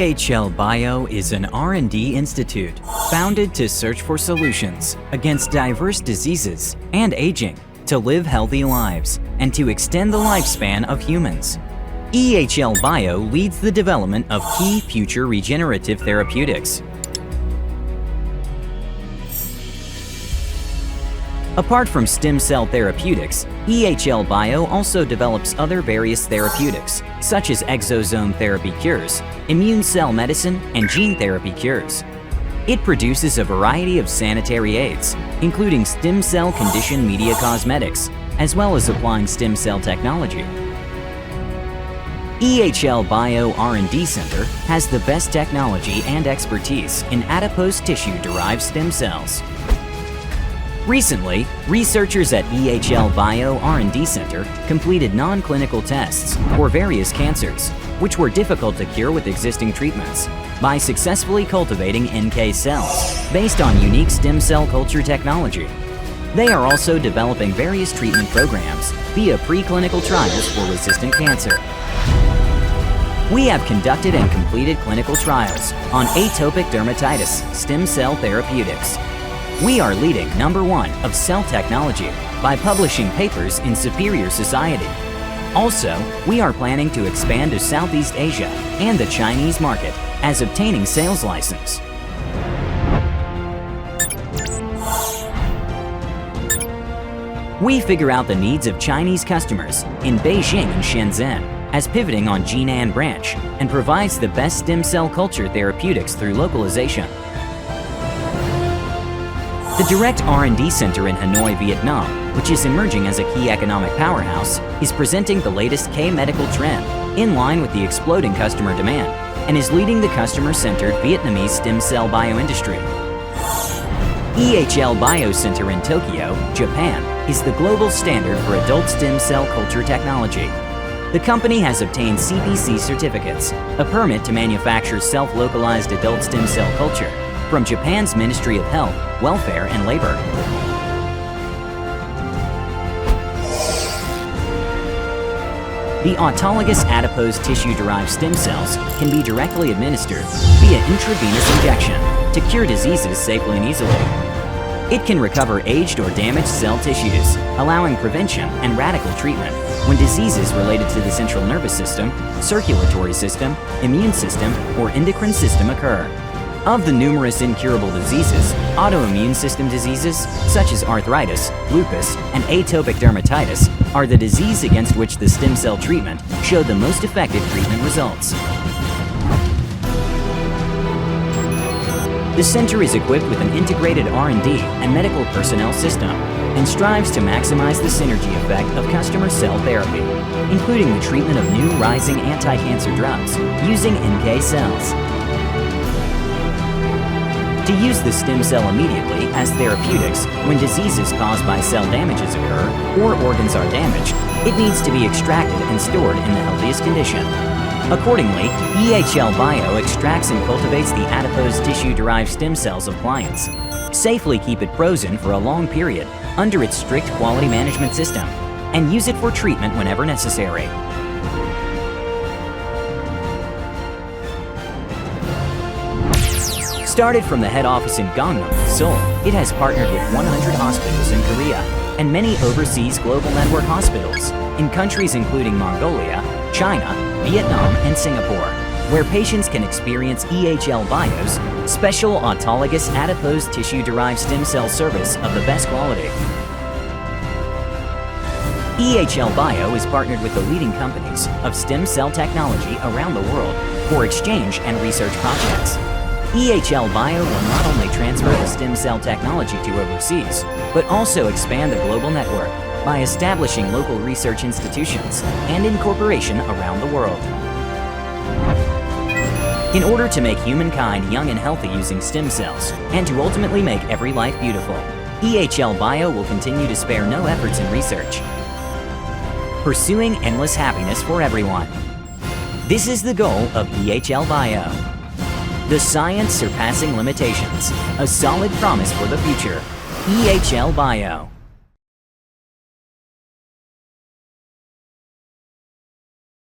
EHL Bio is an R&D institute founded to search for solutions against diverse diseases and aging, to live healthy lives, and to extend the lifespan of humans. EHL Bio leads the development of key future regenerative therapeutics. Apart from stem cell therapeutics, EHL Bio also develops other various therapeutics, such as exosome therapy cures, immune cell medicine, and gene therapy cures. It produces a variety of sanitary aids, including stem cell condition media cosmetics, as well as applying stem cell technology. EHL Bio R&D Center has the best technology and expertise in adipose tissue-derived stem cells. Recently, researchers at EHL Bio R&D Center completed non-clinical tests for various cancers, which were difficult to cure with existing treatments, by successfully cultivating NK cells based on unique stem cell culture technology. They are also developing various treatment programs via preclinical trials for resistant cancer. We have conducted and completed clinical trials on atopic dermatitis stem cell therapeutics. We are leading #1 of cell technology by publishing papers in Superior Society. Also, we are planning to expand to Southeast Asia and the Chinese market as obtaining sales license. We figure out the needs of Chinese customers in Beijing and Shenzhen as pivoting on Jinan branch and provides the best stem cell culture therapeutics through localization. The Direct R&D Center in Hanoi, Vietnam, which is emerging as a key economic powerhouse, is presenting the latest K-medical trend in line with the exploding customer demand and is leading the customer-centered Vietnamese stem cell bioindustry. EHL Bio Center in Tokyo, Japan, is the global standard for adult stem cell culture technology. The company has obtained CPC certificates, a permit to manufacture self-localized adult stem cell culture, from Japan's Ministry of Health, Welfare and Labor. The autologous adipose tissue-derived stem cells can be directly administered via intravenous injection to cure diseases safely and easily. It can recover aged or damaged cell tissues, allowing prevention and radical treatment when diseases related to the central nervous system, circulatory system, immune system, or endocrine system occur. Of the numerous incurable diseases, autoimmune system diseases, such as arthritis, lupus, and atopic dermatitis, are the disease against which the stem cell treatment showed the most effective treatment results. The center is equipped with an integrated R&D and medical personnel system and strives to maximize the synergy effect of customer cell therapy, including the treatment of new rising anti-cancer drugs using NK cells. To use the stem cell immediately as therapeutics when diseases caused by cell damages occur or organs are damaged, it needs to be extracted and stored in the healthiest condition. Accordingly, EHL Bio extracts and cultivates the adipose tissue-derived stem cells of clients. Safely keep it frozen for a long period under its strict quality management system, and use it for treatment whenever necessary. Started from the head office in Gangnam, Seoul, it has partnered with 100 hospitals in Korea and many overseas global network hospitals in countries including Mongolia, China, Vietnam, and Singapore, where patients can experience EHL Bio's special autologous adipose tissue-derived stem cell service of the best quality. EHL Bio is partnered with the leading companies of stem cell technology around the world for exchange and research projects. EHL Bio will not only transfer the stem cell technology to overseas, but also expand the global network by establishing local research institutions and incorporation around the world. In order to make humankind young and healthy using stem cells, and to ultimately make every life beautiful, EHL Bio will continue to spare no efforts in research, pursuing endless happiness for everyone. This is the goal of EHL Bio. The science surpassing limitations, a solid promise for the future. EHL Bio.